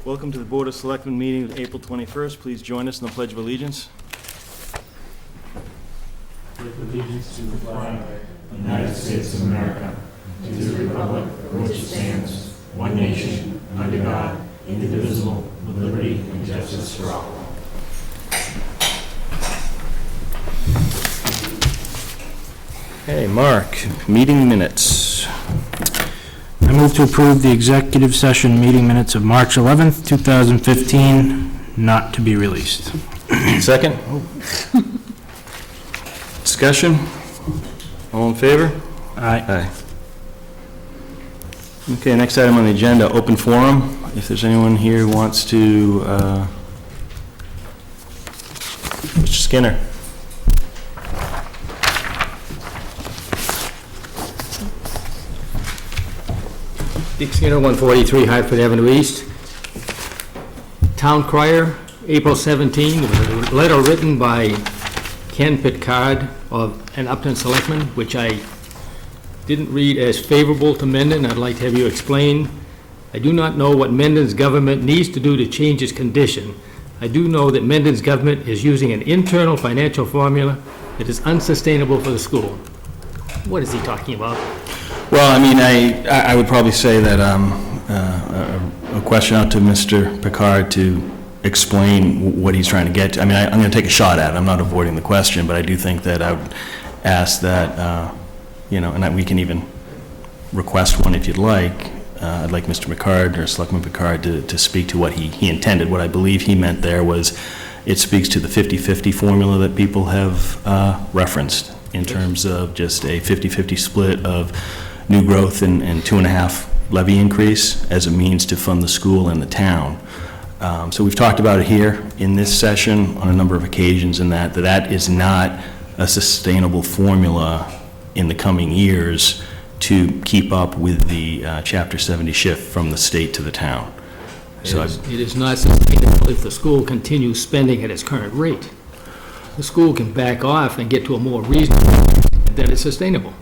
Welcome to the Board of Selectmen meeting of April 21st. Please join us in the Pledge of Allegiance. With allegiance to the flag of the United States of America, and to the republic for which it stands, one nation, under God, indivisible, with liberty and justice for all. Hey, Mark, meeting minutes. I move to approve the executive session meeting minutes of March 11th, 2015, not to be released. Second? Discussion? All in favor? Aye. Okay, next item on the agenda, open forum. If there's anyone here who wants to, Mr. Skinner. Dick Skinner, 143 Hartford Avenue East. Town Crier, April 17. There was a letter written by Ken Pitcard of an Upton Selectman, which I didn't read as favorable to Mendon. I'd like to have you explain. I do not know what Mendon's government needs to do to change its condition. I do know that Mendon's government is using an internal financial formula that is unsustainable for the school. What is he talking about? Well, I mean, I would probably say that a question out to Mr. Picard to explain what he's trying to get to. I mean, I'm going to take a shot at it. I'm not avoiding the question, but I do think that I would ask that, and that we can even request one if you'd like. I'd like Mr. Picard or Selectman Picard to speak to what he intended. What I believe he meant there was it speaks to the 50-50 formula that people have referenced in terms of just a 50-50 split of new growth and 2.5 levy increase as a means to fund the school and the town. So we've talked about it here in this session on a number of occasions, and that is not a sustainable formula in the coming years to keep up with the Chapter 70 shift from the state to the town. So It is not sustainable if the school continues spending at its current rate. The school can back off and get to a more reasonable rate, then it's sustainable.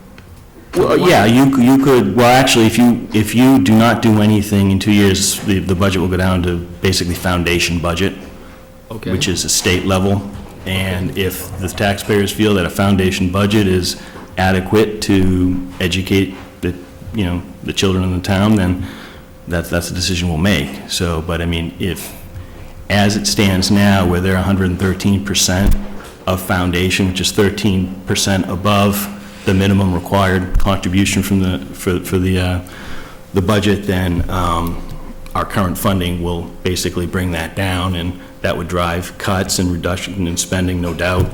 Well, yeah, you could, well, actually, if you do not do anything in 2 years, the budget will go down to basically foundation budget, Okay. which is a state level. And if the taxpayers feel that a foundation budget is adequate to educate the children in the town, then that's a decision we'll make. So, but I mean, if, as it stands now, where they're 113% of foundation, which is 13% above the minimum required contribution from the budget, then our current funding will basically bring that down, and that would drive cuts and reduction in spending, no doubt.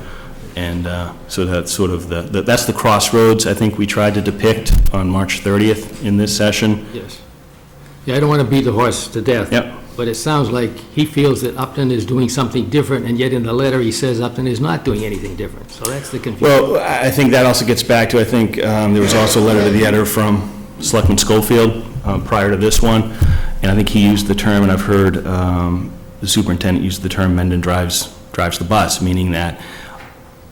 And so that's sort of that's the crossroads I think we tried to depict on March 30th in this session. Yes. Yeah, I don't want to beat the horse to death. Yep. But it sounds like he feels that Upton is doing something different, and yet in the letter he says Upton is not doing anything different. So that's the confusion. Well, I think that also gets back to, I think there was also a letter to the editor from Selectman Schofield prior to this one, and I think he used the term, and I've heard the superintendent use the term Mendon drives the bus, meaning that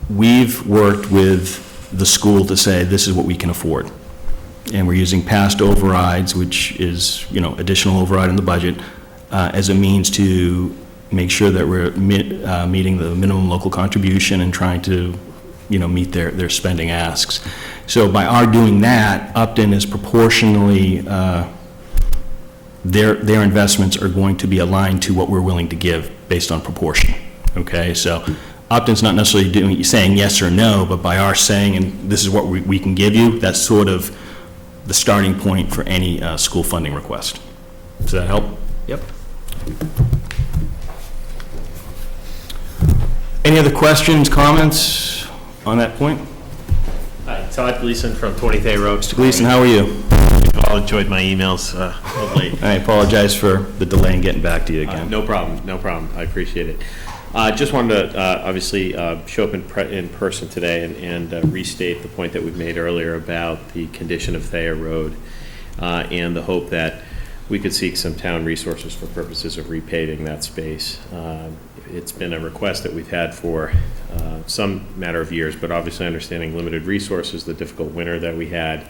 we've worked with the school to say this is what we can afford. And we're using past overrides, which is, additional override in the budget, as a means to make sure that we're meeting the minimum local contribution and trying to, meet their spending asks. So by our doing that, Upton is proportionally, their investments are going to be aligned to what we're willing to give based on proportion, okay? So Upton's not necessarily saying yes or no, but by our saying, and this is what we can give you, that's sort of the starting point for any school funding request. Does that help? Yep. Any other questions, comments on that point? Hi, Todd Gleason from 20th A Road. Mr. Gleason, how are you? You've all enjoyed my emails of late. I apologize for the delay in getting back to you again. No problem. I appreciate it. Just wanted to obviously show up in person today and restate the point that we've made earlier about the condition of Thayer Road and the hope that we could seek some town resources for purposes of repaving that space. It's been a request that we've had for some matter of years, but obviously understanding limited resources, the difficult winter that we had,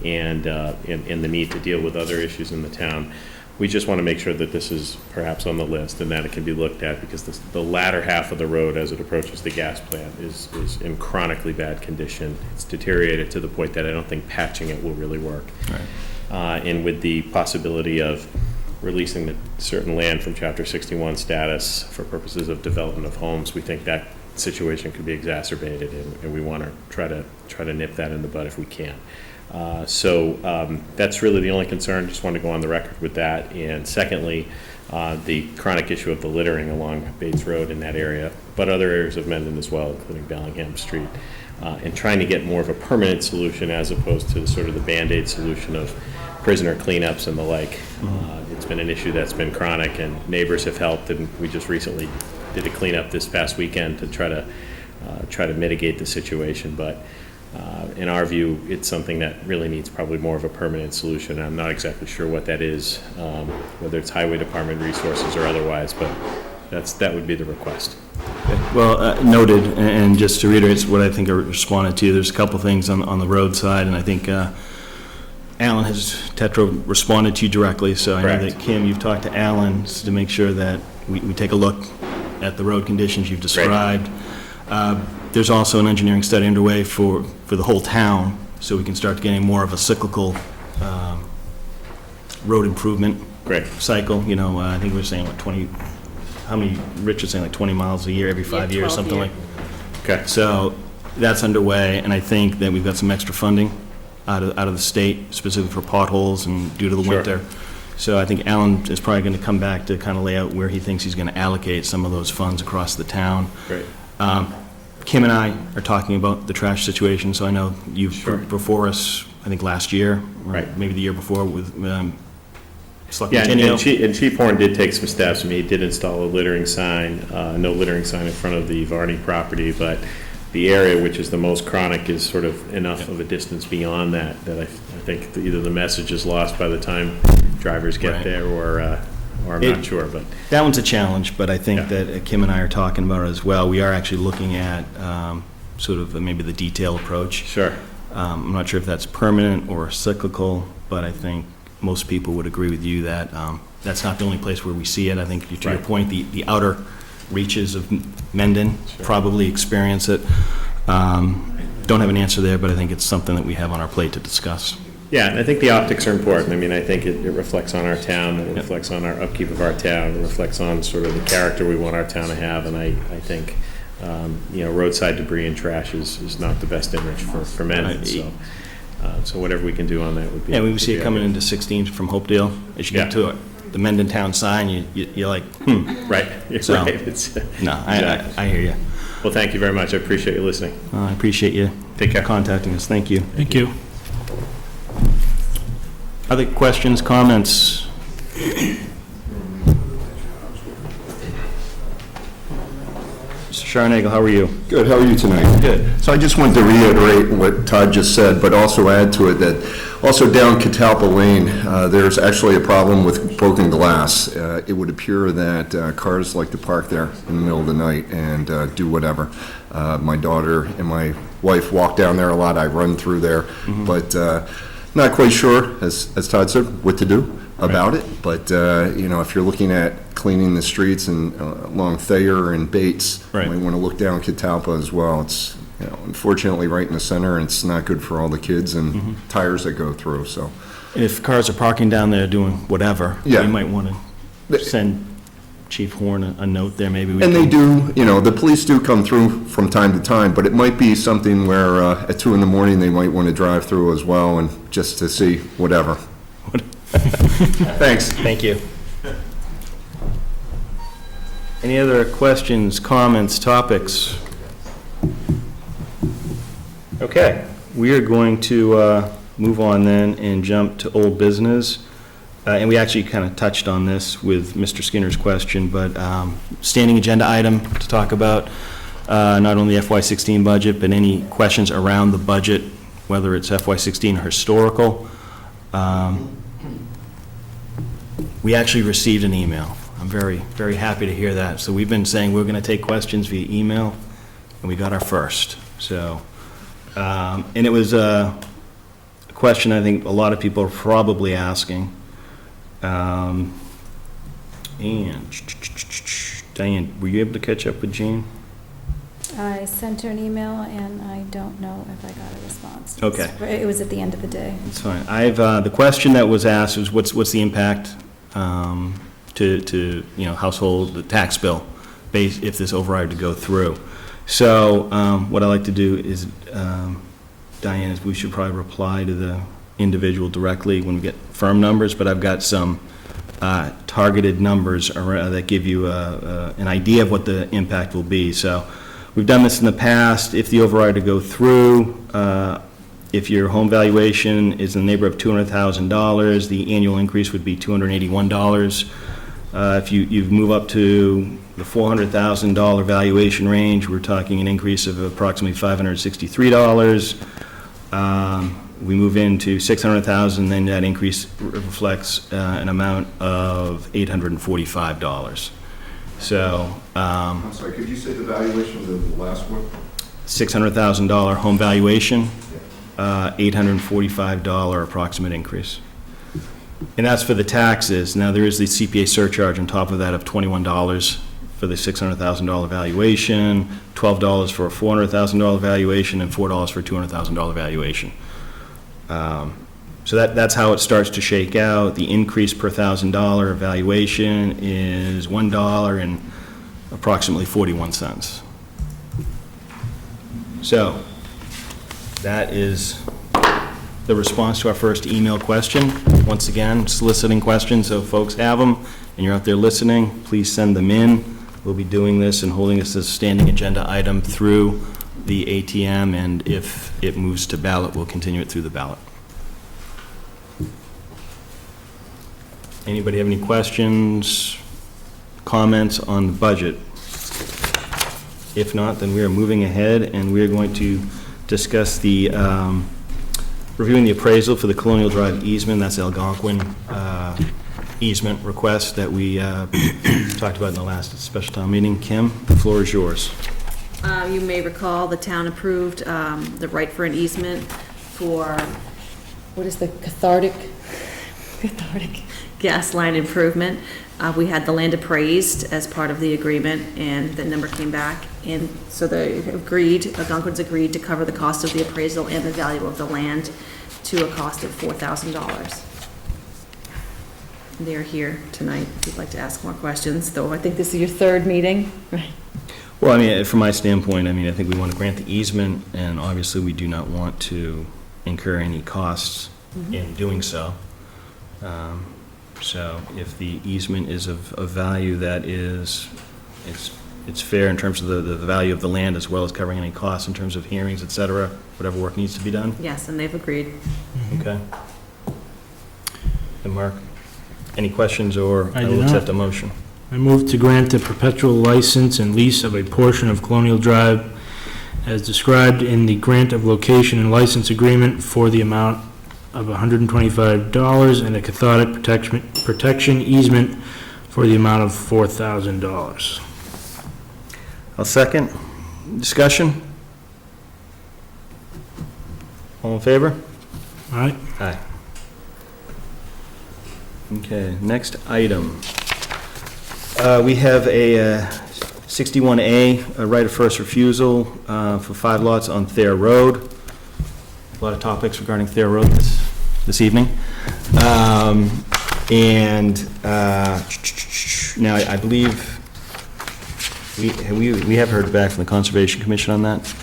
and the need to deal with other issues in the town. we just want to make sure that this is perhaps on the list and that it can be looked at, because the latter half of the road as it approaches the gas plant is in chronically bad condition. It's deteriorated to the point that I don't think patching it will really work. Right. And with the possibility of releasing the certain land from Chapter 61 status for purposes of development of homes, we think that situation could be exacerbated, and we want to try to nip that in the bud if we can. So that's really the only concern. Just want to go on the record with that. And secondly, the chronic issue of the littering along Bates Road in that area, but other areas of Mendon as well, including Bellingham Street, and trying to get more of a permanent solution as opposed to sort of the Band-Aid solution of prisoner cleanups and the like. It's been an issue that's been chronic, and neighbors have helped, and we just recently did a cleanup this past weekend to try to mitigate the situation. But in our view, it's something that really needs probably more of a permanent solution. I'm not exactly sure what that is, whether it's highway department resources or otherwise, but that would be the request. Well, noted, and just to reiterate what I think I responded to, there's a couple things on the road side, and I think Alan Tetro responded to you directly, so I know Correct. that, Kim, you've talked to Alan to make sure that we take a look at the road conditions you've described. There's also an engineering study underway for the whole town, so we can start getting more of a cyclical road improvement Great. cycle. You know, I think we were saying, what, 20, how many, Rich was saying like 20 miles a year, every 5 years, 12 something year. like. Okay. So that's underway, and I think that we've got some extra funding out of the state, specifically for potholes and due to the Sure. winter. So I think Alan is probably going to come back to kind of lay out where he thinks he's going to allocate some of those funds across the town. Great. Kim and I are talking about the trash situation, so I know you've Sure. before us, I think last year, or Right. maybe the year before with Selectmen Yeah, and Tenio. Chief Horn did take some steps. I mean, he did install a littering sign, no littering sign in front of the Varney property, but the area which is the most chronic is sort of enough of a distance beyond that I think either the message is lost by the time drivers get Right. there, or I'm not sure, but. That one's a challenge, but I think Yeah. that Kim and I are talking about it as well. We are actually looking at sort of maybe the detail approach. Sure. I'm not sure if that's permanent or cyclical, but I think most people would agree with you that that's not the only place where we see it. I think, to your Right. point, the outer reaches of Mendon Sure. probably experience it. Don't have an answer there, but I think it's something that we have on our plate to discuss. Yeah, and I think the optics are important. I mean, I think it reflects on our town, it Yep. reflects on our upkeep of our town, it reflects on sort of the character we want our town to have, and I think, roadside debris and trash is not the best image for men, so whatever we can do on that would be. Yeah, we see would it be coming ideal. into 16 from Hopedale. As you Yeah. get to it, the Mendon Town sign, you're like, Right, you're So- right. It's- no, Exactly. I hear you. Well, thank you very much, I appreciate you listening. I appreciate you Take care. contacting us. Thank you. Thank you. Other questions, comments? Mr. Sharnagle, how are you? Good, how are you tonight? Good. So I just wanted to reiterate what Todd just said, but also add to it that also down Catalpa Lane, there's actually a problem with broken glass. It would appear that cars like to park there in the middle of the night and do whatever. My daughter and my wife walk down there a lot, I run through there, but not quite sure, as Todd said, what to do about it, but, if you're looking at cleaning the streets and along Thayer and Bates, you Right. might want to look down Catalpa as well. It's, unfortunately right in the center, and it's not good for all the kids and tires that go through, so. If cars are parking down there doing whatever, Yeah. you might want to send Chief Horn a note there, maybe we And they can. do, the police do come through from time to time, but it might be something where at 2 in the morning, they might want to drive through as well, and just to see whatever. Thanks. Thank you. Any other questions, comments, topics? Okay, we are going to move on then and jump to old business. And we actually kind of touched on this with Mr. Skinner's question, but standing agenda item to talk about not only FY16 budget, but any questions around the budget, whether it's FY16 or historical. We actually received an email. I'm very, very happy to hear that. So we've been saying we're going to take questions via email, and we got our first. So, and it was a question I think a lot of people are probably asking. And Diane, were you able to catch up with Jean? I sent her an email, and I don't know if I got a response. Okay. It was at the end of the day. That's fine. The question that was asked was what's the impact to household, the tax bill, if this override to go through. So what I like to do is, Diane, is we should probably reply to the individual directly when we get firm numbers, but I've got some targeted numbers that give you an idea of what the impact will be. So we've done this in the past. If the override to go through, if your home valuation is in the neighborhood of $200,000, the annual increase would be $281. If you move up to the $400,000 valuation range, we're talking an increase of approximately $563. We move into $600,000, then that increase reflects an amount of $845. So, I'm sorry, could you say the valuation of the last one? $600,000 home valuation, $845 approximate increase. And that's for the taxes. Now, there is the CPA surcharge on top of that of $21 for the $600,000 valuation, $12 for a $400,000 valuation, and $4 for a $200,000 valuation. So that's how it starts to shake out. The increase per $1,000 valuation is $1 and approximately 41 cents. So that is the response to our first email question. Once again, soliciting questions, so if folks have them and you're out there listening, please send them in. We'll be doing this and holding this as a standing agenda item through the ATM, and if it moves to ballot, we'll continue it through the ballot. Anybody have any questions, comments on the budget? If not, then we are moving ahead, and we are going to discuss the reviewing the appraisal for the Colonial Drive easement. That's Algonquin easement request that we talked about in the last special town meeting. Kim, the floor is yours. You may recall the town approved the right for an easement for, what is the cathartic gas line improvement. We had the land appraised as part of the agreement, and the number came back, and so Algonquin's agreed to cover the cost of the appraisal and the value of the land to a cost of $4,000. They're here tonight if you'd like to ask more questions, though I think this is your third meeting. Well, I mean, from my standpoint, I mean, I think we want to grant the easement, and obviously we do not want to incur any costs in doing so. So if the easement is of value that is, it's fair in terms of the value of the land as well as covering any costs in terms of hearings, et cetera, whatever work needs to be done? Yes, and they've agreed. Okay. And Mark, any questions, or I I do will not. accept a motion? I move to grant a perpetual license and lease of a portion of Colonial Drive as described in the grant of location and license agreement for the amount of $125 and a cathodic protection easement for the amount of $4,000. I'll second. Discussion? All in favor? All right? Aye. Okay, next item. We have a 61A, a right of first refusal for 5 lots on Thayer Road. A lot of topics regarding Thayer Road this evening. Now I believe we have heard back from the Conservation Commission on that.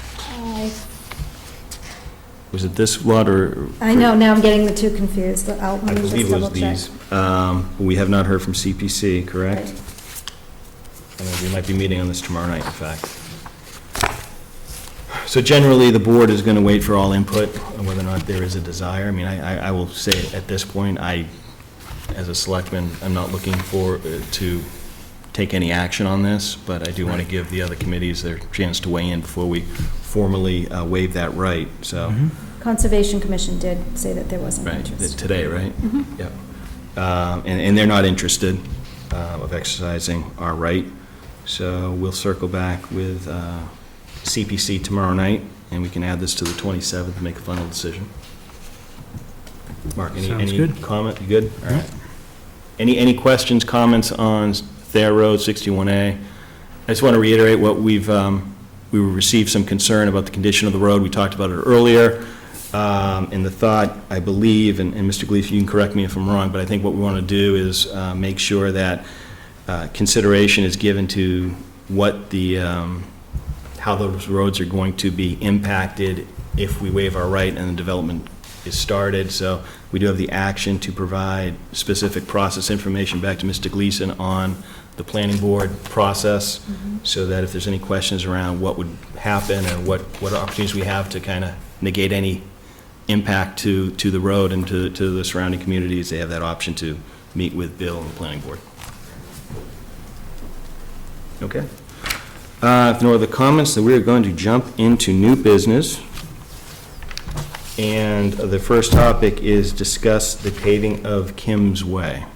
Was it this lot or? I know, now I'm getting the two confused. Let I me just believe it was double check. these. We have not heard from CPC, correct? Right. We might be meeting on this tomorrow night, in fact. So generally, the board is going to wait for all input on whether or not there is a desire. I mean, I will say at this point, as a selectman, I'm not looking to take any action on this, but I do want to give the other committees their chance to weigh in before we formally waive that right, so. Conservation Commission did say that there wasn't Right, interest. today, right? Yep. And they're not interested of exercising our right, so we'll circle back with CPC tomorrow night, and we can add this to the 27th and make a final decision. Mark, Sounds any good. comment? You good? All right. Any questions, comments on Thayer Road, 61A? I just want to reiterate what we received some concern about the condition of the road. We talked about it earlier. And the thought, I believe, and Mr. Gleason, you can correct me if I'm wrong, but I think what we want to do is make sure that consideration is given to what how those roads are going to be impacted if we waive our right and the development is started. So we do have the action to provide specific process information back to Mr. Gleason on the planning board process, so that if there's any questions around what would happen and what opportunities we have to kind of negate any impact to the road and to the surrounding communities, they have that option to meet with Bill and the planning board. Okay. If no other comments, then we're going to jump into new business. And the first topic is discuss the paving of Kim's Way.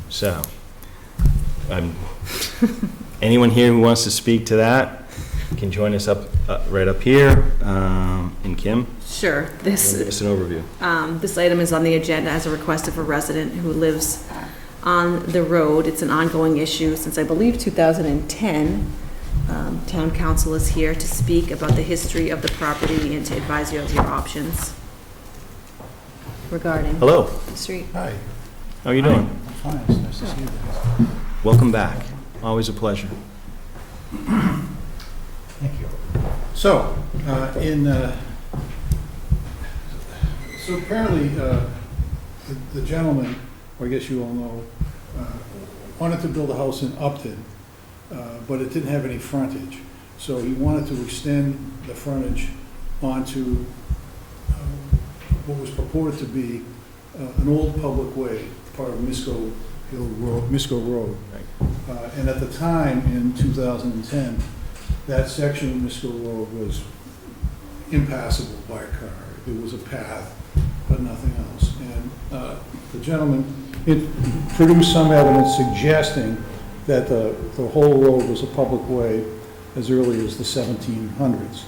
So, anyone here who wants to speak to that can join us right up here. And Kim? Sure. Give us an overview. This item is on the agenda as a request of a resident who lives on the road. It's an ongoing issue since, I believe, 2010. Town council is here to speak about the history of the property and to advise you of your options regarding Hello. the street. Hi. How are you doing? Fine, it's nice to see you guys. Welcome back. Always a pleasure. Thank you. So, so apparently, the gentleman, or I guess you all know, wanted to build a house in Upton, but it didn't have any frontage. So he wanted to extend the frontage onto what was purported to be an old public way, part of Misco Hill Road, Misco Road. And at the time, in 2010, that section of Misco Road was impassable by a car. There was a path, but nothing else. And the gentleman produced some evidence suggesting that the whole road was a public way as early as the 1700s.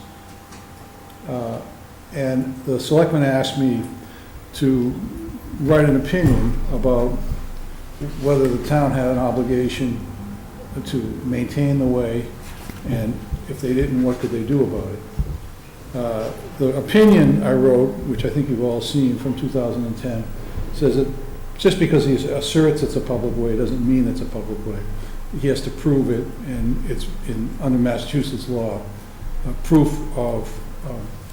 And the selectmen asked me to write an opinion about whether the town had an obligation to maintain the way, and if they didn't, what could they do about it? The opinion I wrote, which I think you've all seen, from 2010, says that just because he asserts it's a public way doesn't mean it's a public way. He has to prove it, and it's under Massachusetts law, proof of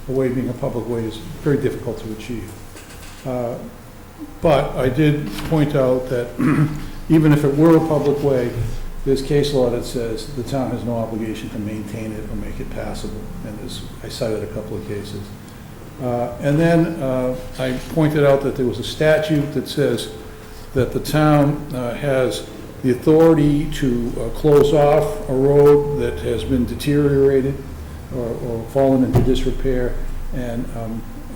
a way being a public way is very difficult to achieve. But I did point out that even if it were a public way, there's case law that says the town has no obligation to maintain it or make it passable, and I cited a couple of cases. And then I pointed out that there was a statute that says that the town has the authority to close off a road that has been deteriorated or fallen into disrepair, and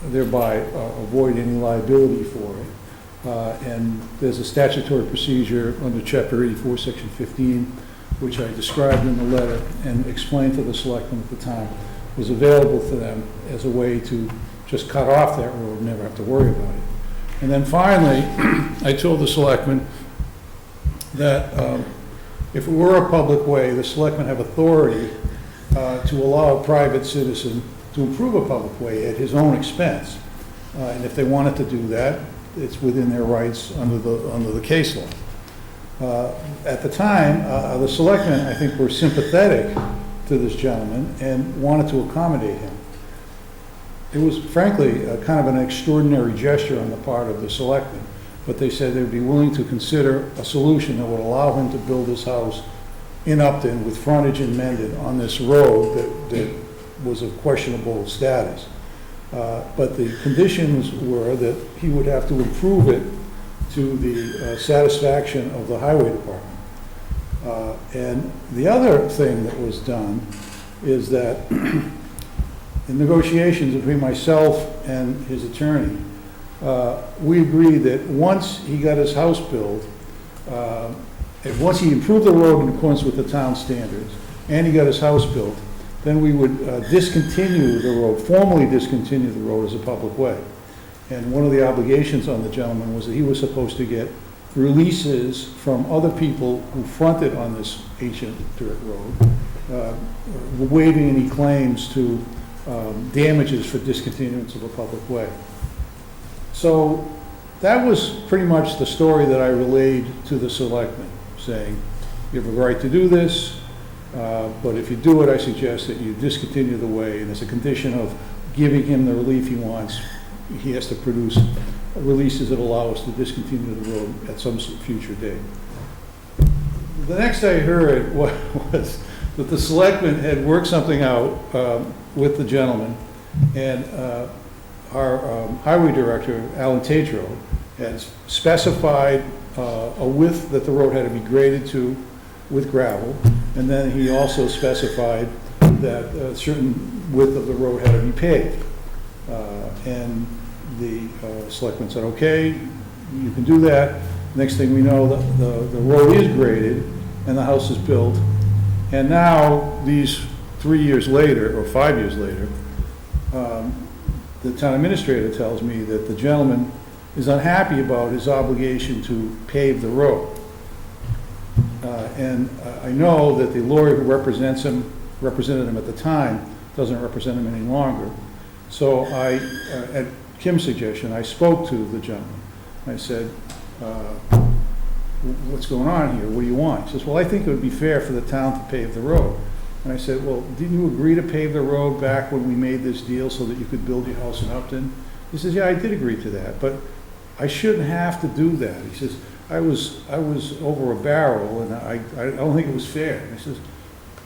thereby avoid any liability for it. And there's a statutory procedure under Chapter 84, Section 15, which I described in the letter and explained to the selectmen at the time, was available to them as a way to just cut off that road and never have to worry about it. And then finally, I told the selectmen that if it were a public way, the selectmen have authority to allow a private citizen to improve a public way at his own expense. And if they wanted to do that, it's within their rights under the case law. At the time, the selectmen, I think, were sympathetic to this gentleman and wanted to accommodate him. It was frankly kind of an extraordinary gesture on the part of the selectmen, but they said they'd be willing to consider a solution that would allow him to build his house in Upton with frontage in Mendon on this road that was of questionable status. But the conditions were that he would have to improve it to the satisfaction of the highway department. And the other thing that was done is that in negotiations between myself and his attorney, we agreed that once he got his house built, and once he improved the road in accordance with the town standards, and he got his house built, then we would discontinue the road, formally discontinue the road as a public way. And one of the obligations on the gentleman was that he was supposed to get releases from other people who fronted on this ancient dirt road, waiving any claims to damages for discontinuance of a public way. So that was pretty much the story that I relayed to the selectmen, saying, you have a right to do this, but if you do it, I suggest that you discontinue the way, and as a condition of giving him the relief he wants, he has to produce releases that allow us to discontinue the road at some future date. The next I heard was that the selectmen had worked something out with the gentleman, and our highway director, Alan Tatro, has specified a width that the road had to be graded to with gravel, and then he also specified that a certain width of the road had to be paved. And the selectmen said, okay, you can do that. Next thing we know, the road is graded and the house is built. And now, these 3 years later, or 5 years later, the town administrator tells me that the gentleman is unhappy about his obligation to pave the road. And I know that the lawyer who represented him at the time, doesn't represent him any longer. So at Kim's suggestion, I spoke to the gentleman. I said, what's going on here? What do you want? He says, well, I think it would be fair for the town to pave the road. And I said, well, didn't you agree to pave the road back when we made this deal so that you could build your house in Upton? He says, yeah, I did agree to that, but I shouldn't have to do that. He says, I was over a barrel, and I don't think it was fair. And I says,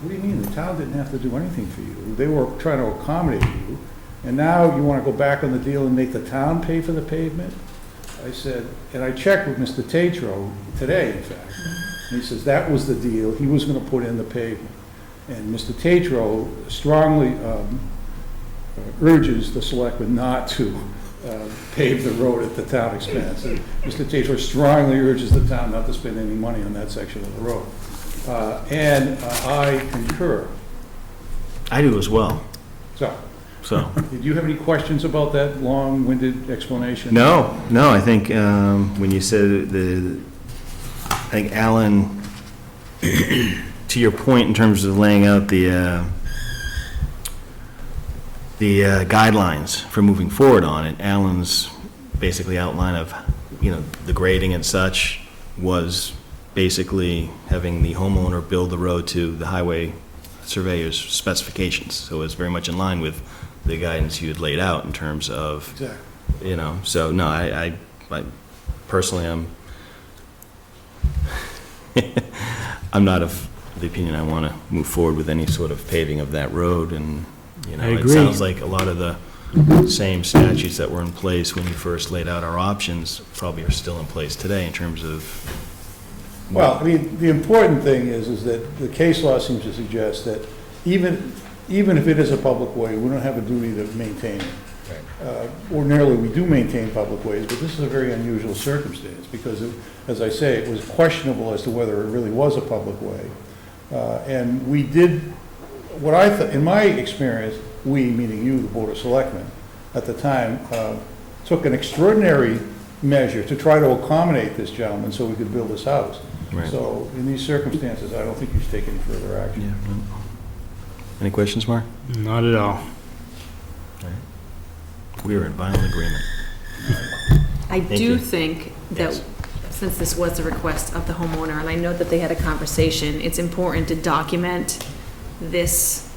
what do you mean? The town didn't have to do anything for you. They were trying to accommodate you, and now you want to go back on the deal and make the town pay for the pavement? I said, and I checked with Mr. Tatro today, in fact, and he says that was the deal. He was going to put in the pavement. And Mr. Tatro strongly urges the selectmen not to pave the road at the town expense. And Mr. Tatro strongly urges the town not to spend any money on that section of the road. And I concur. I do as well, So, so. did you have any questions about that long-winded explanation? No, I think when you said I think Alan, to your point in terms of laying out the guidelines for moving forward on it, Alan's basically outline of, the grading and such was basically having the homeowner build the road to the highway surveyor's specifications. So it's very much in line with the guidance you had laid out in terms of, Exactly. So no, I personally, I'm not of the opinion I want to move forward with any sort of paving of that road, and, I it agree. sounds like a lot of the same statutes that were in place when you first laid out our options probably are still in place today in terms of. Well, I mean, the important thing is that the case law seems to suggest that even if it is a public way, we don't have a duty to maintain it. Ordinarily, we do maintain public ways, but this is a very unusual circumstance because, as I say, it was questionable as to whether it really was a public way. And we did, what I thought, in my experience, we, meaning you, the Board of Selectmen, at the time, took an extraordinary measure to try to accommodate this gentleman so we could build this house. Right. So in these circumstances, I don't think you should take any further action. Yeah. No. Any questions, Mark? Not at all. We are in violent agreement. I Thank do you. think that, Yes. since this was the request of the homeowner, and I know that they had a conversation, it's important to document this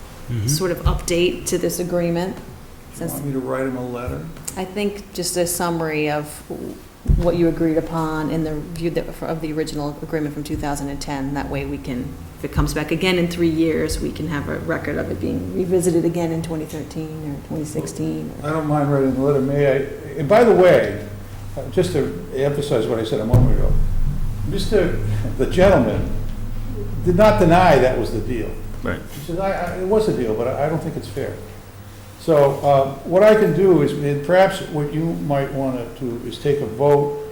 sort of update to this agreement. You Since want me to write him a letter? I think just a summary of what you agreed upon in the review of the original agreement from 2010. That way we can, if it comes back again in 3 years, we can have a record of it being revisited again in 2013 or 2016. I don't mind writing the letter, may I? And by the way, just to emphasize what I said a moment ago, the gentleman did not deny that was the deal. Right. He said, it was a deal, but I don't think it's fair. So what I can do is, and perhaps what you might want to do is take a vote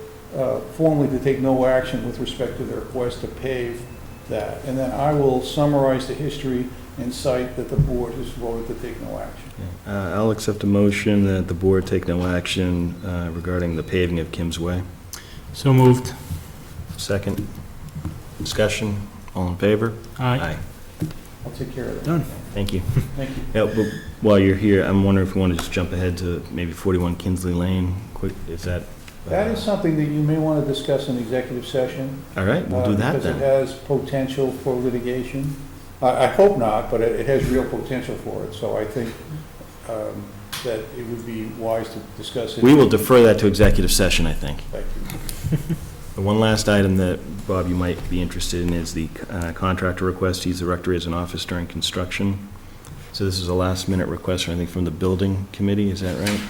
formally to take no action with respect to the request to pave that. And then I will summarize the history and cite that the board has voted to take no action. I'll accept a motion that the board take no action regarding the paving of Kim's Way. So moved. Second. Discussion, all in favor? Aye. I'll take care of that. Done. Thank you. Thank you. Yeah, but while you're here, I'm wondering if you want to just jump ahead to maybe 41 Kinsley Lane, quick, is that? That is something that you may want to discuss in executive session. All right, we'll do that Because it then. has potential for litigation. I hope not, but it has real potential for it, so I think that it would be wise to discuss it. We will defer that to executive session, I think. Thank you. The one last item that, Bob, you might be interested in is the contractor request to use the rectory as an office during construction. So this is a last-minute request, I think, from the building committee, is that right?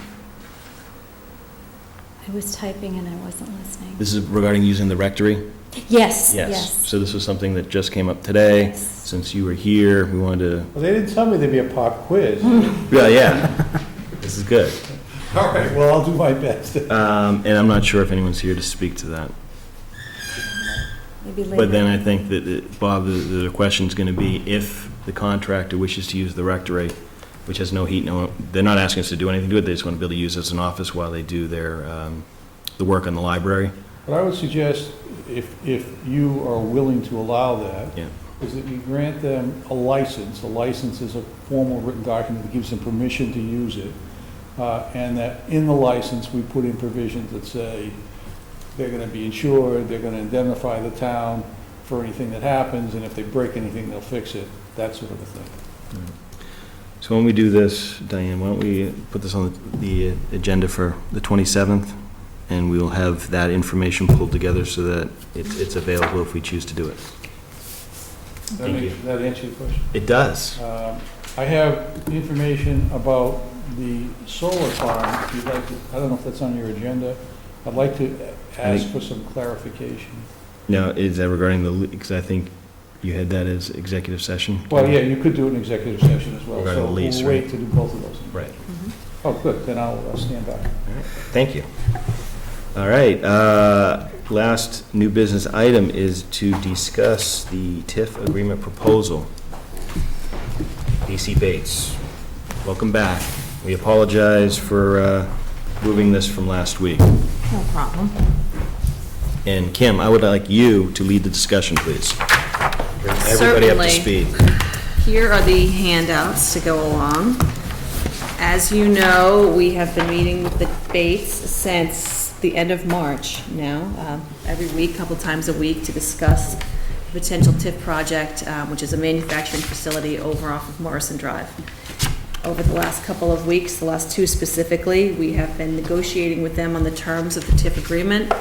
I was typing and I wasn't listening. This is regarding using the rectory? Yes, yes. So this was something that just came up today. Yes. Since you were here, we wanted Well, they didn't tell me there'd be a pop quiz. to, yeah, this is good. All right, well, I'll do my best. And I'm not sure if anyone's here to speak to that. Maybe later. But then I think that, Bob, the question's going to be if the contractor wishes to use the rectory, which has no heat, they're not asking us to do anything to it, they just want to be able to use it as an office while they do their, the work on the library. But I would suggest, if you are willing to allow that, Yeah. is that you grant them a license. A license is a formal written document that gives them permission to use it. And that in the license, we put in provisions that say they're gonna be insured, they're gonna indemnify the town for anything that happens, and if they break anything, they'll fix it, that sort of a thing. So when we do this, Diane, why don't we put this on the agenda for the 27th? And we'll have that information pulled together so that it's available if we choose to do it. Thank you. Does that answer your question? It does. I have information about the solar farm, if you'd like to, I don't know if that's on your agenda. I'd like to ask for some clarification. Now, is that regarding because I think you had that as executive session? Well, yeah, you could do an executive session as well, Regarding so the lease, we'll wait right? to do both of those. Right. Oh, good, then I'll stand by. Thank you. All right, last new business item is to discuss the TIF agreement proposal. DC Bates, welcome back. We apologize for moving this from last week. No problem. And Kim, I would like you to lead the discussion, please. Bring everybody up to Certainly. speed. Here are the handouts to go along. As you know, we have been meeting with the Bates since the end of March now, every week, a couple times a week, to discuss the potential TIF project, which is a manufacturing facility over off of Morrison Drive. Over the last couple of weeks, the last two specifically, we have been negotiating with them on the terms of the TIF agreement,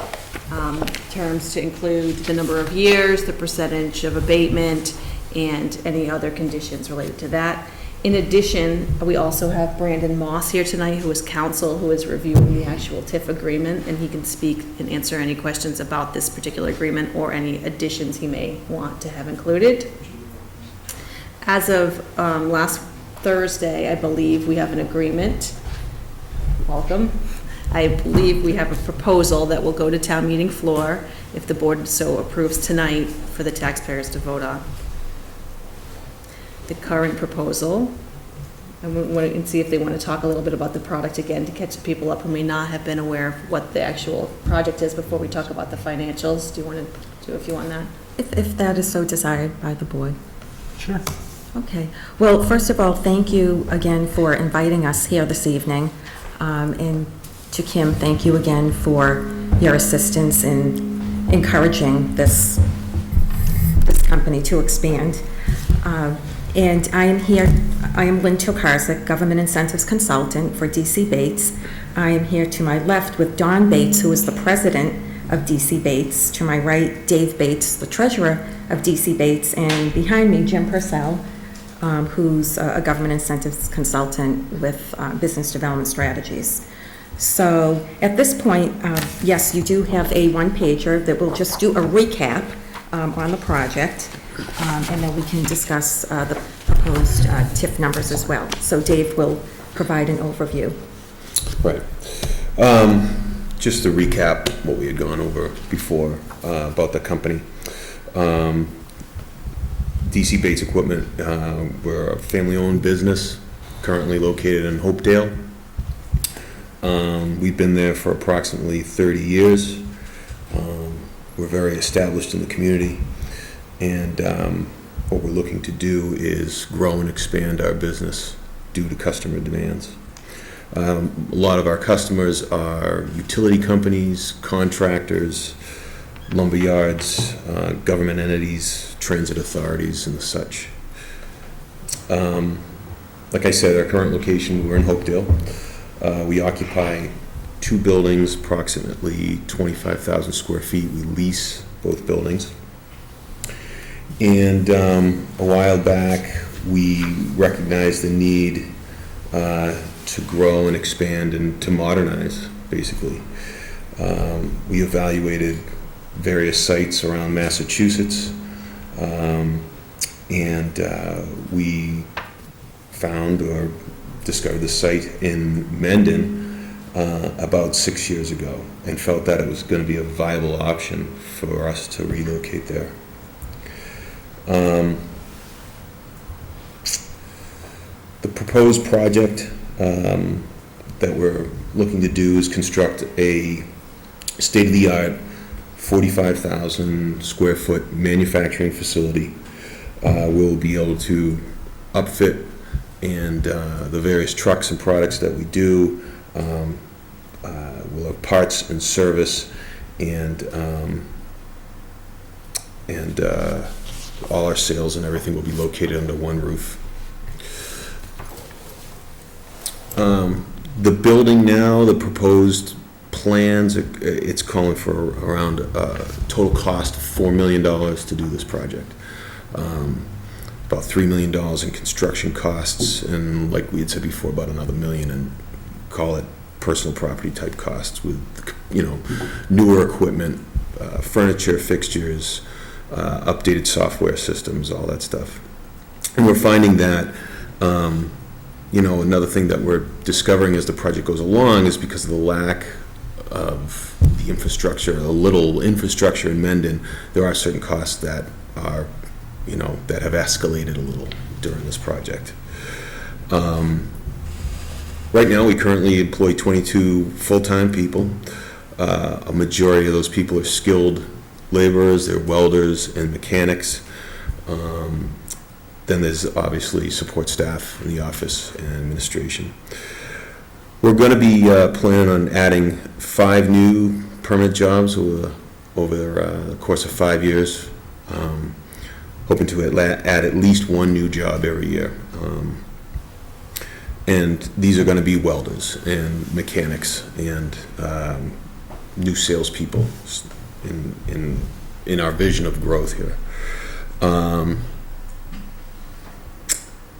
terms to include the number of years, the percentage of abatement, and any other conditions related to that. In addition, we also have Brandon Moss here tonight, who is counsel, who is reviewing the actual TIF agreement, and he can speak and answer any questions about this particular agreement or any additions he may want to have included. As of last Thursday, I believe we have an agreement. Welcome. I believe we have a proposal that will go to town meeting floor if the board so approves tonight for the taxpayers to vote on. The current proposal, and we want to see if they want to talk a little bit about the product again to catch people up who may not have been aware of what the actual project is before we talk about the financials. Do you want to do a few on that? If that is so desired by the board. Sure. Okay. Well, first of all, thank you again for inviting us here this evening. And to Kim, thank you again for your assistance in encouraging this company to expand. And I am Lynn Tokarczyk, Government Incentives Consultant for DC Bates. I am here to my left with Don Bates, who is the president of DC Bates. To my right, Dave Bates, the treasurer of DC Bates. And behind me, Jim Purcell, who's a Government Incentives Consultant with Business Development Strategies. So at this point, yes, you do have a one-pager that will just do a recap on the project. And then we can discuss the proposed TIF numbers as well. So Dave will provide an overview. Right. Just to recap what we had gone over before about the company. DC Bates Equipment, we're a family-owned business currently located in Hopedale. We've been there for approximately 30 years. We're very established in the community, and what we're looking to do is grow and expand our business due to customer demands. A lot of our customers are utility companies, contractors, lumber yards, government entities, transit authorities, and such. Like I said, our current location, we're in Hopedale. We occupy 2 buildings, approximately 25,000 square feet. We lease both buildings. And a while back, we recognized the need to grow and expand and to modernize, basically. We evaluated various sites around Massachusetts, and we found or discovered the site in Mendon about 6 years ago, and felt that it was going to be a viable option for us to relocate there. The proposed project that we're looking to do is construct a state-of-the-art 45,000 square foot manufacturing facility. We'll be able to upfit and the various trucks and products that we do. We'll have parts and service, and all our sales and everything will be located under one roof. The building now, the proposed plans, it's calling for around total cost of $4 million to do this project. About $3 million in construction costs, and like we had said before, about another $1 million in, call it, personal property type costs with, newer equipment, furniture, fixtures, updated software systems, all that stuff. And we're finding that, another thing that we're discovering as the project goes along is because of the lack of the infrastructure, a little infrastructure in Mendon, there are certain costs that are, that have escalated a little during this project. Right now, we currently employ 22 full-time people. A majority of those people are skilled laborers, they're welders and mechanics. Then there's obviously support staff in the office and administration. We're going to be planning on adding 5 new permanent jobs over the course of 5 years, hoping to add at least 1 new job every year. And these are going to be welders and mechanics and new salespeople in our vision of growth here.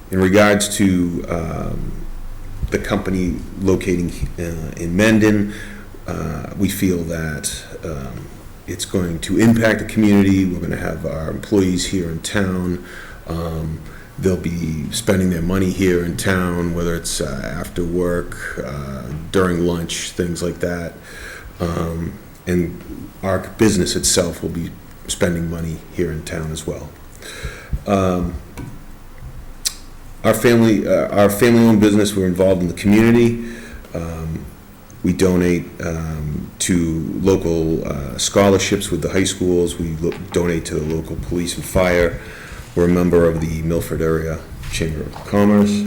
In regards to the company locating in Mendon, we feel that it's going to impact the community. We're going to have our employees here in town. They'll be spending their money here in town, whether it's after work, during lunch, things like that. And our business itself will be spending money here in town as well. Our family-owned business, we're involved in the community. We donate to local scholarships with the high schools. We donate to the local police and fire. We're a member of the Milford Area Chamber of Commerce.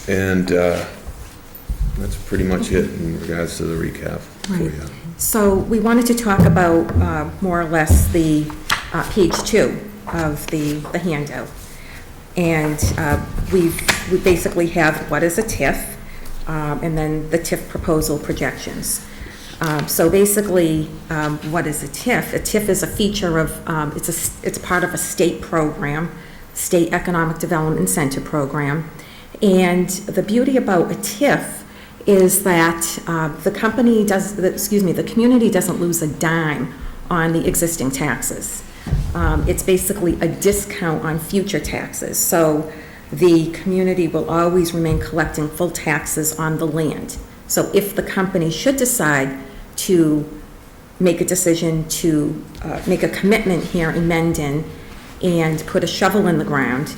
And that's pretty much it in regards to the recap for you. So we wanted to talk about more or less the page 2 of the handout. And we basically have what is a TIF, and then the TIF proposal projections. So basically, what is a TIF? A TIF is a feature of, it's part of a state program, State Economic Development Incentive Program. And the beauty about a TIF is that the community doesn't lose a dime on the existing taxes. It's basically a discount on future taxes. So the community will always remain collecting full taxes on the land. So if the company should decide to make a decision to make a commitment here in Mendon and put a shovel in the ground,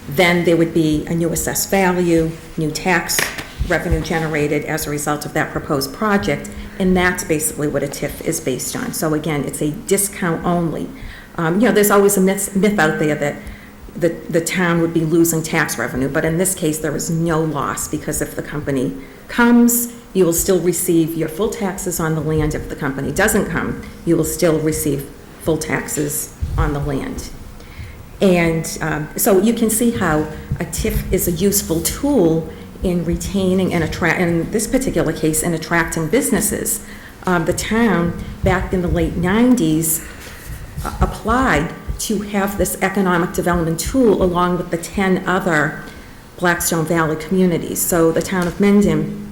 then there would be a new assessed value, new tax revenue generated as a result of that proposed project, and that's basically what a TIF is based on. So again, it's a discount only. There's always a myth out there that the town would be losing tax revenue, but in this case, there is no loss, because if the company comes, you will still receive your full taxes on the land. If the company doesn't come, you will still receive full taxes on the land. And so you can see how a TIF is a useful tool in retaining and in this particular case, in attracting businesses. The town, back in the late 90s, applied to have this economic development tool along with the 10 other Blackstone Valley communities. So the town of Mendon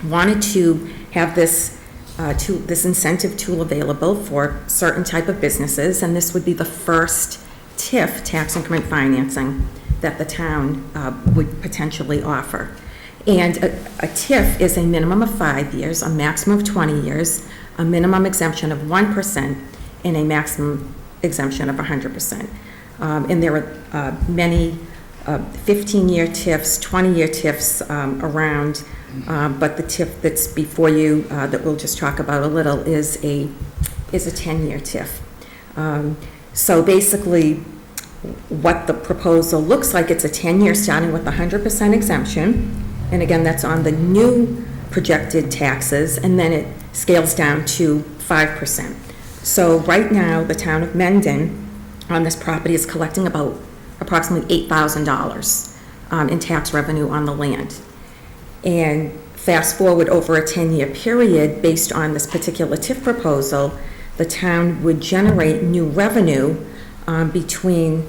wanted to have this incentive tool available for certain type of businesses, and this would be the first TIF, tax increment financing, that the town would potentially offer. And a TIF is a minimum of 5 years, a maximum of 20 years, a minimum exemption of 1%, and a maximum exemption of 100%. And there are many 15-year TIFs, 20-year TIFs around, but the TIF that's before you that we'll just talk about a little is a 10-year TIF. So basically, what the proposal looks like, it's a 10-year starting with 100% exemption, and again, that's on the new projected taxes, and then it scales down to 5%. So right now, the town of Mendon on this property is collecting about approximately $8,000 in tax revenue on the land. And fast forward over a 10-year period, based on this particular TIF proposal, the town would generate new revenue between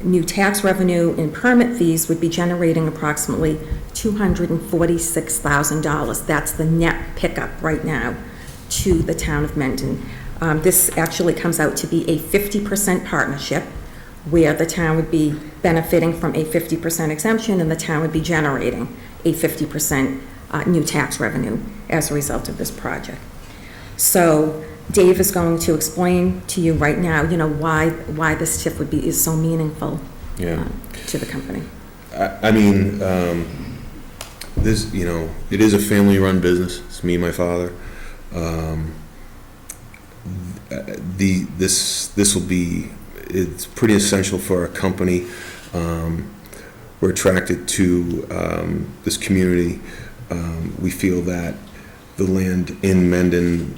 new tax revenue and permit fees would be generating approximately $246,000. That's the net pickup right now to the town of Mendon. This actually comes out to be a 50% partnership, where the town would be benefiting from a 50% exemption and the town would be generating a 50% new tax revenue as a result of this project. So Dave is going to explain to you right now, why this TIF is so meaningful to the company. I mean, this, it is a family-run business. It's me and my father. This will be, it's pretty essential for our company. We're attracted to this community. We feel that the land in Mendon,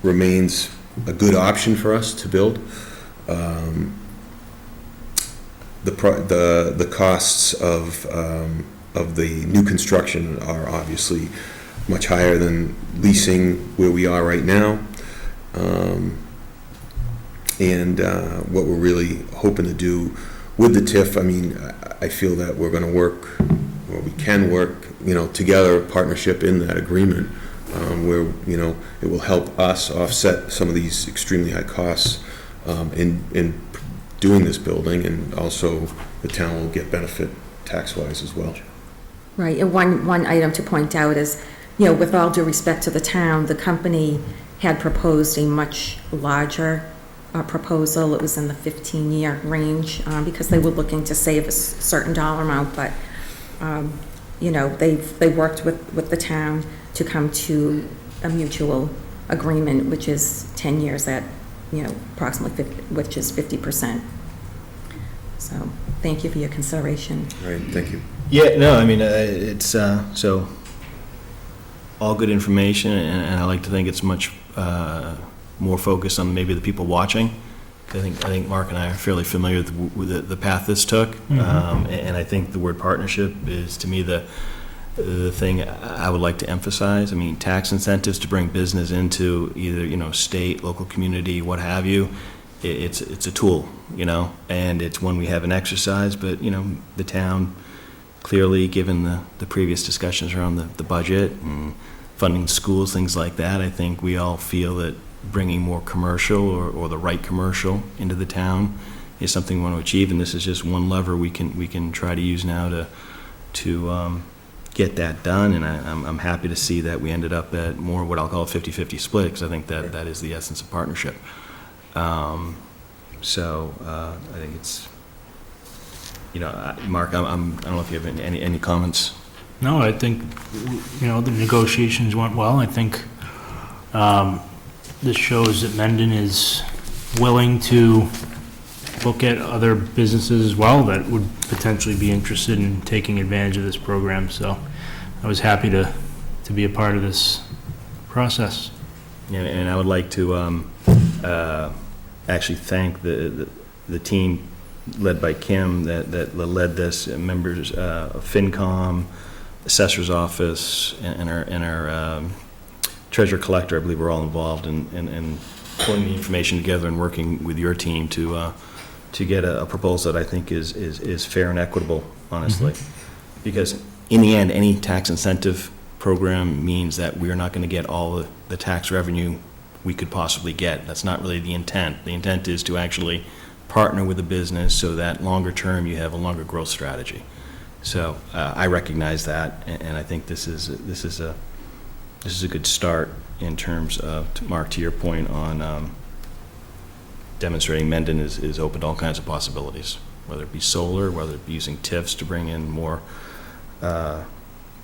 remains a good option for us to build. The costs of the new construction are obviously much higher than leasing where we are right now. And what we're really hoping to do with the TIF, I feel that we're going to work, or we can work, together, partnership in that agreement, where, it will help us offset some of these extremely high costs in doing this building, and also the town will get benefit tax-wise as well. Right, and one item to point out is, with all due respect to the town, the company had proposed a much larger proposal. It was in the 15-year range because they were looking to save a certain dollar amount, but they worked with the town to come to a mutual agreement, which is 10 years at approximately which is 50%. So thank you for your consideration. All right, thank you. Yeah, no, it's, so, all good information, and I like to think it's much more focused on maybe the people watching. I think Mark and I are fairly familiar with the path this took, and I think the word partnership is, to me, the thing I would like to emphasize. Tax incentives to bring business into either, state, local community, what have you, it's a tool, and it's one we haven't exercised, but, the town, clearly, given the previous discussions around the budget and funding schools, things like that, I think we all feel that bringing more commercial or the right commercial into the town is something we want to achieve, and this is just one lever we can try to use now to get that done. And I'm happy to see that we ended up at more what I'll call a 50-50 split, because I think that is the essence of partnership. So I think it's, Mark, I don't know if you have any comments. No, I think, the negotiations went well. I think this shows that Mendon is willing to look at other businesses as well that would potentially be interested in taking advantage of this program. So I was happy to be a part of this process. And I would like to actually thank the team led by Kim that led this, members of FinCom, Assessor's Office, and our Treasurer Collector. I believe we're all involved in pulling the information together and working with your team to get a proposal that I think is fair and equitable, honestly. Because in the end, any tax incentive program means that we're not going to get all the tax revenue we could possibly get. That's not really the intent. The intent is to actually partner with the business so that longer term you have a longer growth strategy. So I recognize that, and I think this is a good start in terms of, Mark, to your point on demonstrating Mendon is open to all kinds of possibilities, whether it be solar, whether it be using TIFs to bring in more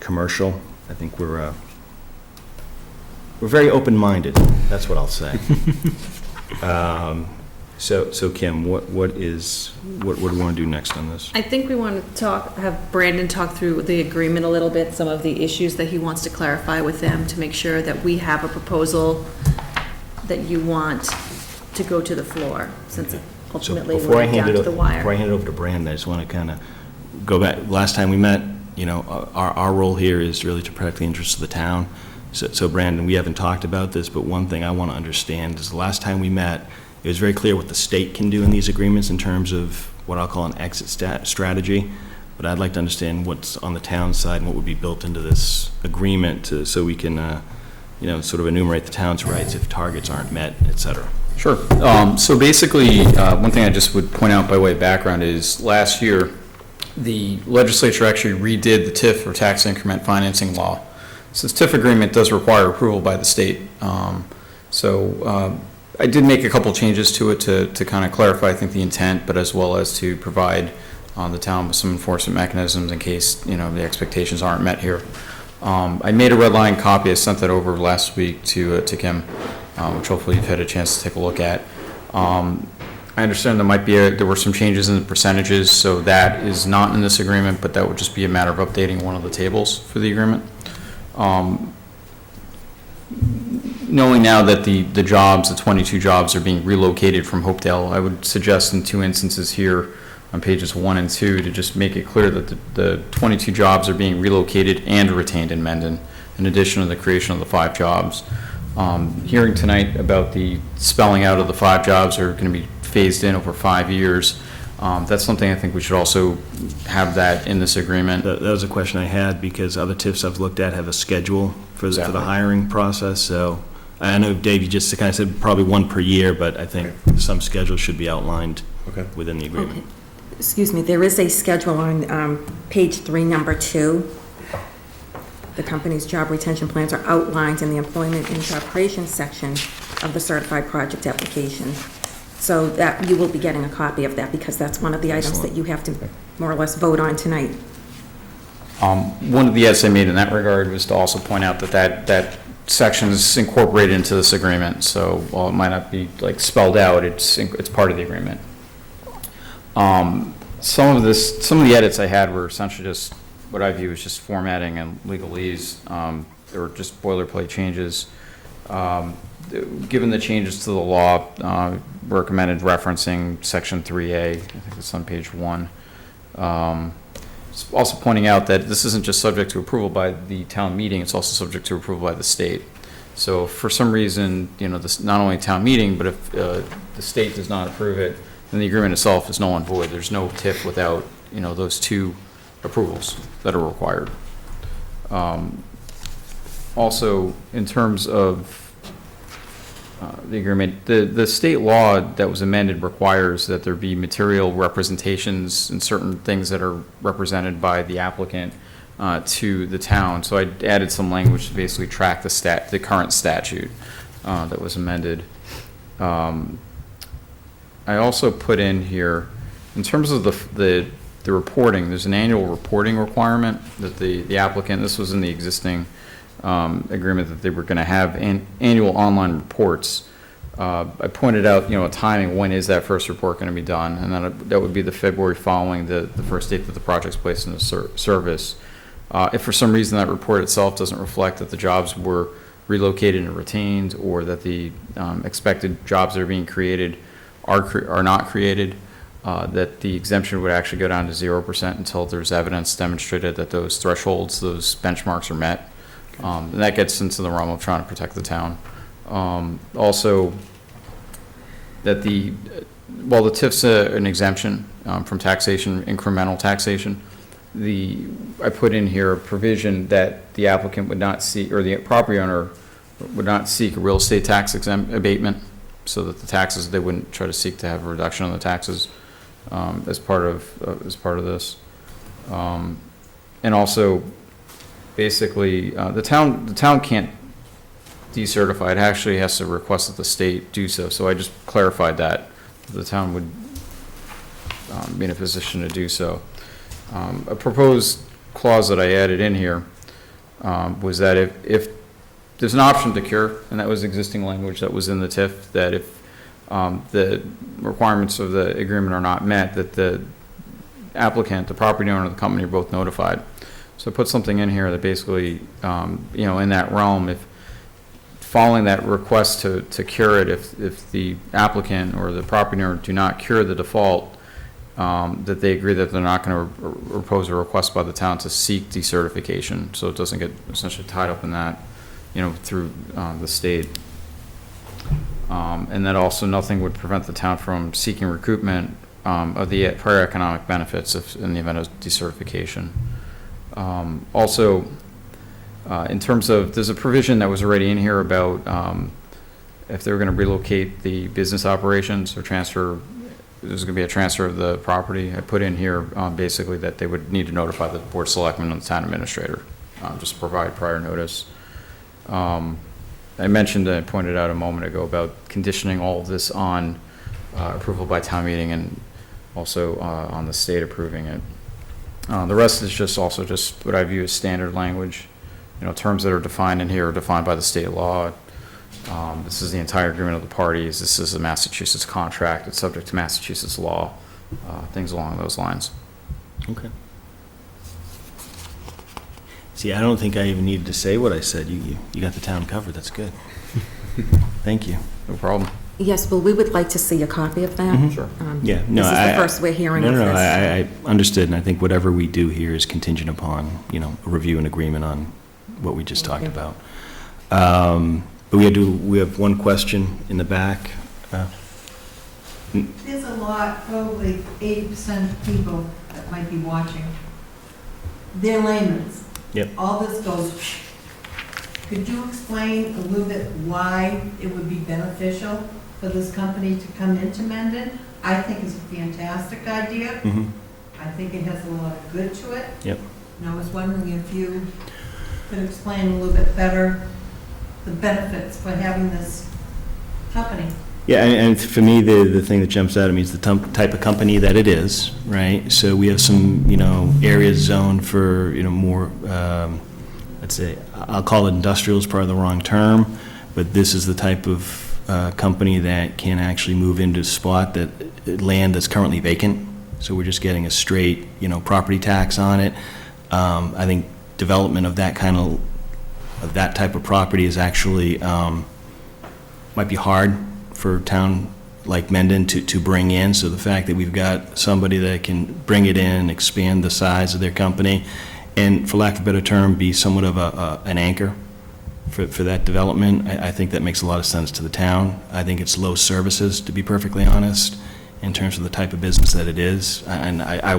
commercial. I think we're very open-minded. That's what I'll say. So Kim, what do we want to do next on this? I think we want to have Brandon talk through the agreement a little bit, some of the issues that he wants to clarify with them to make sure that we have a proposal that you want to go to the floor, since ultimately we're down to the wire. Before I hand it over to Brandon, I just want to kind of go back. Last time we met, our role here is really to protect the interests of the town. So Brandon, we haven't talked about this, but one thing I want to understand is the last time we met, it was very clear what the state can do in these agreements in terms of what I'll call an exit strategy. But I'd like to understand what's on the town side and what would be built into this agreement so we can, sort of enumerate the town's rights if targets aren't met, et cetera. Sure. So basically, one thing I just would point out by way of background is last year, the legislature actually redid the TIF, or tax increment financing law. So this TIF agreement does require approval by the state. I did make a couple changes to it to kind of clarify, I think, the intent, but as well as to provide the town with some enforcement mechanisms in case, the expectations aren't met here. I made a red line copy. I sent that over last week to Kim, which hopefully you've had a chance to take a look at. I understand there were some changes in the percentages, so that is not in this agreement, but that would just be a matter of updating one of the tables for the agreement. Knowing now that the 22 jobs are being relocated from Hopedale, I would suggest in two instances here on pages 1 and 2 to just make it clear that the 22 jobs are being relocated and retained in Mendon, in addition to the creation of the 5 jobs. Hearing tonight about the spelling out of the 5 jobs are going to be phased in over 5 years. That's something I think we should also have that in this agreement. That was a question I had, because other TIFs I've looked at have a schedule for the hiring process. So I know, Dave, you just kind of said probably 1 per year, but I think some schedule should be outlined within the agreement. Okay. Excuse me, there is a schedule on page 3, number 2. The company's job retention plans are outlined in the employment and operations section of the certified project application. So that you will be getting a copy of that, because that's one of the items that you have to more or less vote on tonight. One of the edits I made in that regard was to also point out that section is incorporated into this agreement. So while it might not be like spelled out, it's part of the agreement. Some of the edits I had were essentially just what I view as just formatting and legalese. They were just boilerplate changes. Given the changes to the law, recommended referencing section 3A, I think it's on page 1. Also pointing out that this isn't just subject to approval by the town meeting, it's also subject to approval by the state. So if for some reason, this not only town meeting, but if the state does not approve it, then the agreement itself is null and void. There's no TIF without, those 2 approvals that are required. Also, in terms of the agreement, the state law that was amended requires that there be material representations and certain things that are represented by the applicant to the town. So I added some language to basically track the current statute that was amended. I also put in here, in terms of the the reporting, there's an annual reporting requirement that the applicant, this was in the existing agreement, that they were going to have annual online reports. I pointed out, a timing, when is that first report going to be done? And then that would be the February following the first date that the project's placed into service. If for some reason that report itself doesn't reflect that the jobs were relocated and retained, or that the expected jobs that are being created are not created, that the exemption would actually go down to 0% until there's evidence demonstrated that those thresholds, those benchmarks are met. And that gets into the realm of trying to protect the town. Also, that while the TIF's an exemption from taxation, incremental taxation, I put in here a provision that the applicant would not seek, or the property owner would not seek a real estate tax abatement, so that the taxes, they wouldn't try to seek to have a reduction on the taxes as part of this. And also, basically, the town can't decertify. It actually has to request that the state do so. So I just clarified that the town would be in a position to do so. A proposed clause that I added in here was that if there's an option to cure, and that was existing language that was in the TIF, that if the requirements of the agreement are not met, that the applicant, the property owner, and the company are both notified. So I put something in here that basically, in that realm, if following that request to cure it, if the applicant or the property owner do not cure the default, that they agree that they're not going to propose a request by the town to seek decertification, so it doesn't get essentially tied up in that, through the state. And that also nothing would prevent the town from seeking recoupment of the prior economic benefits in the event of decertification. Also, in terms of, there's a provision that was already in here about if they were going to relocate the business operations or transfer, there's going to be a transfer of the property. I put in here basically that they would need to notify the board of selectmen and the town administrator, just to provide prior notice. I mentioned, I pointed out a moment ago about conditioning all of this on approval by town meeting, and also on the state approving it. The rest is just what I view as standard language. Terms that are defined in here are defined by the state law. This is the entire agreement of the parties. This is a Massachusetts contract. It's subject to Massachusetts law, things along those lines. Okay. See, I don't think I even needed to say what I said. You got the town covered. That's good. Thank you. No problem. Yes, well, we would like to see a copy of that. Mhm. Sure. Yeah, no, This is the first we're hearing of this. No, I understood, and I think whatever we do here is contingent upon, a review and agreement on what we just talked about. But we have one question in the back. There's a lot, probably 80% of people that might be watching. They're laymen's. Yep. All this goes. Could you explain a little bit why it would be beneficial for this company to come into Mendon? I think it's a fantastic idea. Mm-hmm. I think it has a lot of good to it. Yep. And I was wondering if you could explain a little bit better the benefits for having this company. Yeah, and for me, the thing that jumps out at me is the type of company that it is, right? So we have some, areas zoned for, more, let's say, I'll call it industrial is probably the wrong term, but this is the type of company that can actually move into a spot land that's currently vacant. So we're just getting a straight, property tax on it. I think development of that type of property is actually, might be hard for a town like Mendon to bring in. So the fact that we've got somebody that can bring it in, expand the size of their company, and for lack of a better term, be somewhat of an anchor for that development, I think that makes a lot of sense to the town. I think it's low services, to be perfectly honest, in terms of the type of business that it is. And I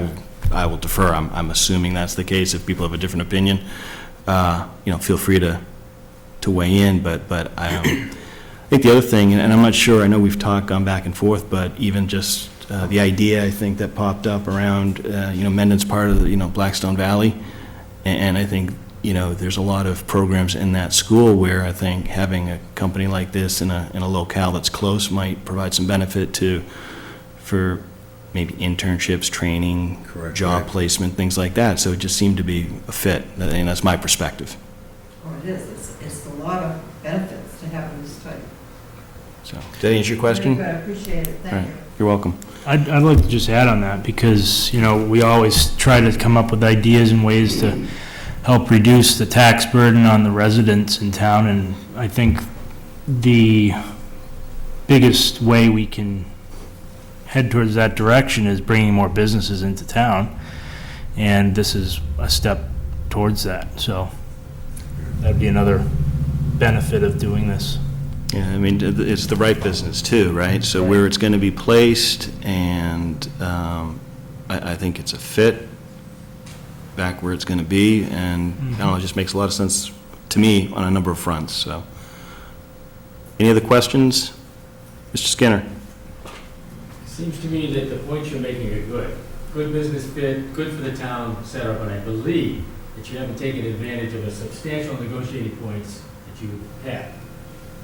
will defer. I'm assuming that's the case. If people have a different opinion, feel free to weigh in. But I think the other thing, and I'm not sure, I know we've gone back and forth, but even just the idea, I think, that popped up around, Mendon's part of the, Blackstone Valley, and I think, there's a lot of programs in that school where I think having a company like this in a locale that's close might provide some benefit for maybe internships, training, Correct, job right. placement, things like that. So it just seemed to be a fit, and that's my perspective. Oh, it is. It's a lot of benefits to having this type. So, did that answer your question? Very good. I appreciate it. All Thank right. you. You're welcome. I'd like to just add on that because, we always try to come up with ideas and ways to help reduce the tax burden on the residents in town, and I think the biggest way we can head towards that direction is bringing more businesses into town, and this is a step towards that, so that'd be another benefit of doing this. Yeah, I mean, it's the right business too, right? So where it's going to be placed, and I think it's a fit back where it's going to be, and I don't know, it just makes a lot of sense to me on a number of fronts, so. Any other questions? Mr. Skinner? Seems to me that the points you're making are good. Good business fit, good for the town, et cetera, but I believe that you haven't taken advantage of the substantial negotiating points that you have.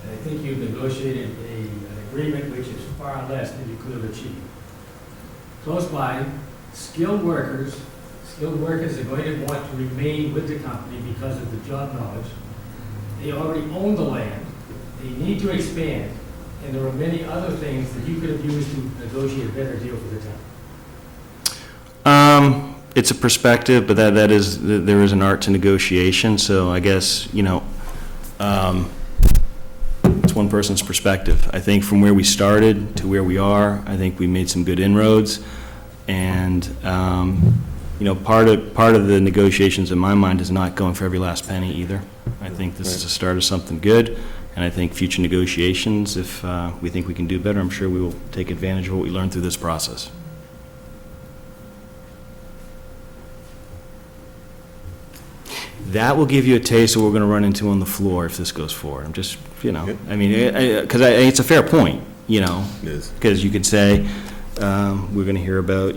And I think you've negotiated an agreement which is far less than you could have achieved. Close by, skilled workers are going to want to remain with the company because of the job knowledge. They already own the land, they need to expand, and there are many other things that you could have used to negotiate a better deal for the town. It's a perspective, but there is an art to negotiation, so I guess, it's one person's perspective. I think from where we started to where we are, I think we made some good inroads, and, part of the negotiations in my mind is not going for every last penny either. I think this is a start of something good, and I think future negotiations, if we think we can do better, I'm sure we will take advantage of what we learned through this process. That will give you a taste of what we're going to run into on the floor if this goes forward. I'm just, I mean, because it's a fair point, It is. because you could say, we're going to hear about,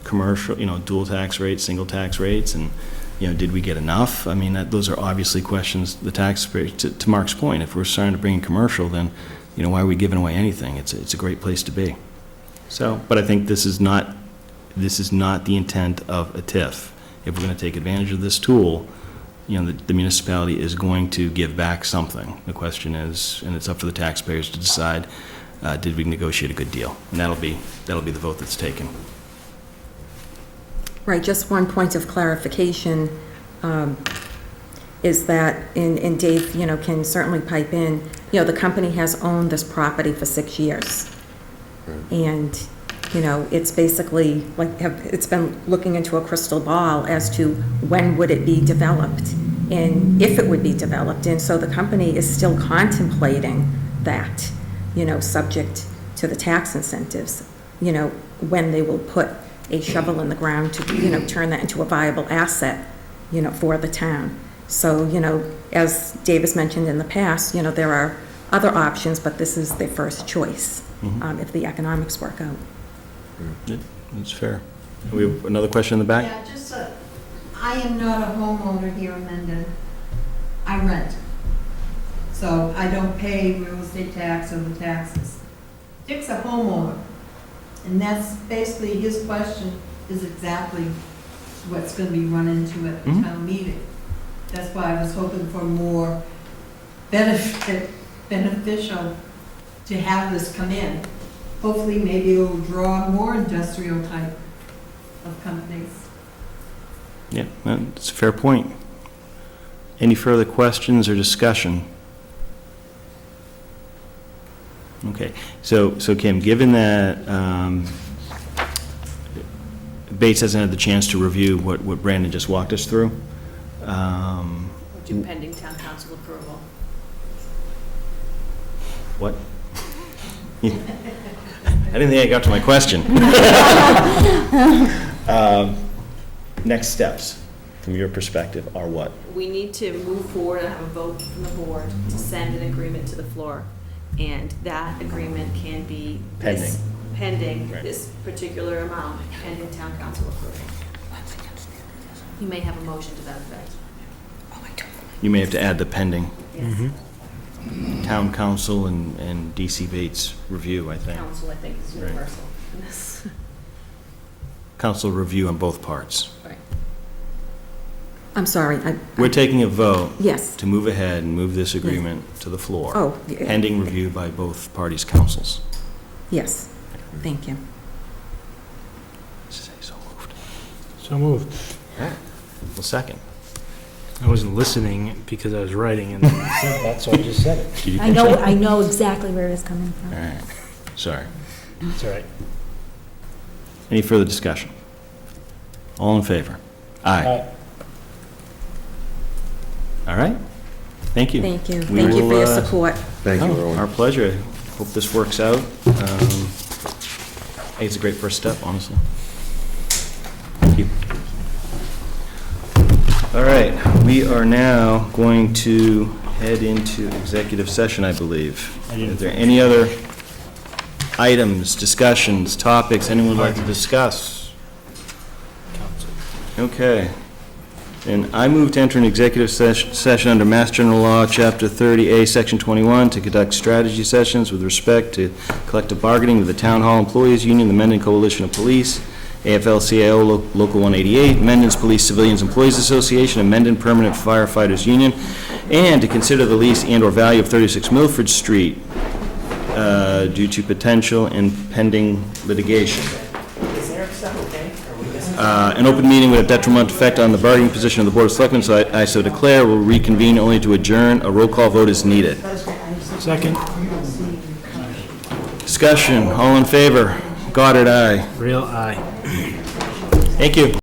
commercial, dual tax rates, single tax rates, and, did we get enough? I mean, those are obviously questions, the taxpayer, to Mark's point, if we're starting to bring in commercial, then, why are we giving away anything? It's a great place to be. So, but I think this is not the intent of a TIF. If we're going to take advantage of this tool, the municipality is going to give back something. The question is, and it's up for the taxpayers to decide, did we negotiate a good deal? And that'll be the vote that's taken. Right, just one point of clarification is that, and Dave, can certainly pipe in, the company has owned this property for 6 years. And, it's basically like, it's been looking into a crystal ball as to when would it be developed and if it would be developed. And so the company is still contemplating that, subject to the tax incentives, when they will put a shovel in the ground to, turn that into a viable asset, for the town. So, as Dave has mentioned in the past, there are other options, but this is their first choice, if the economics work out. Yeah, that's fair. We have another question in the back? Yeah, I am not a homeowner here in Mendon. I rent. So I don't pay real estate tax or the taxes. Dick's a homeowner. And that's basically, his question is exactly what's going to be run into at the town meeting. That's why I was hoping for more beneficial to have this come in. Hopefully, maybe it'll draw more industrial type of companies. Yeah, that's a fair point. Any further questions or discussion? Okay, so Kim, given that Bates hasn't had the chance to review what Brandon just walked us through, Do pending town council approval. what? I didn't think I got to my question. Next steps, from your perspective, are what? We need to move forward and have a vote from the board to send an agreement to the floor. And that agreement can be pending Right. this particular amount, pending town council approval. You may have a motion to that effect. You may have to add the pending Yes. town council and DC Bates review, I think. Council, I think, is Right. universal in this. council review on both parts. I'm sorry, We're taking a vote yes. to move ahead and move this agreement to the floor. Oh, Pending review by both parties' councils. yes, thank you. Say so moved. So moved. Well, second. I wasn't listening because I was writing and then you said that, so I just said it. Did you I catch know, that? I know exactly where it is coming from. All right, sorry. It's all right. Any further discussion? All in favor? Aye. All right, thank you. Thank you. We Thank you for will, your support. Thank you, Oh, Rowan. our pleasure. Hope this works out. I think it's a great first step, honestly. Thank you. All right, we are now going to head into executive session, I believe. Is there any other items, discussions, topics anyone would like to discuss? Okay. And I move to enter an executive session under Mass General Law, Chapter 30A, Section 21, to conduct strategy sessions with respect to collective bargaining with the Town Hall Employees Union, the Mendon Coalition of Police, AFL-CIO Local 188, Mendon's Police Civilians Employees Association, and Mendon Permanent Firefighters Union, and to consider the lease and/or value of 36 Milford Street due to potential and pending litigation. An open meeting with a detrimental effect on the bargaining position of the Board of Selectmen, so I so declare. Will reconvene only to adjourn. A roll call vote is needed. Second. Discussion, all in favor? Goddard, aye. Real aye. Thank you.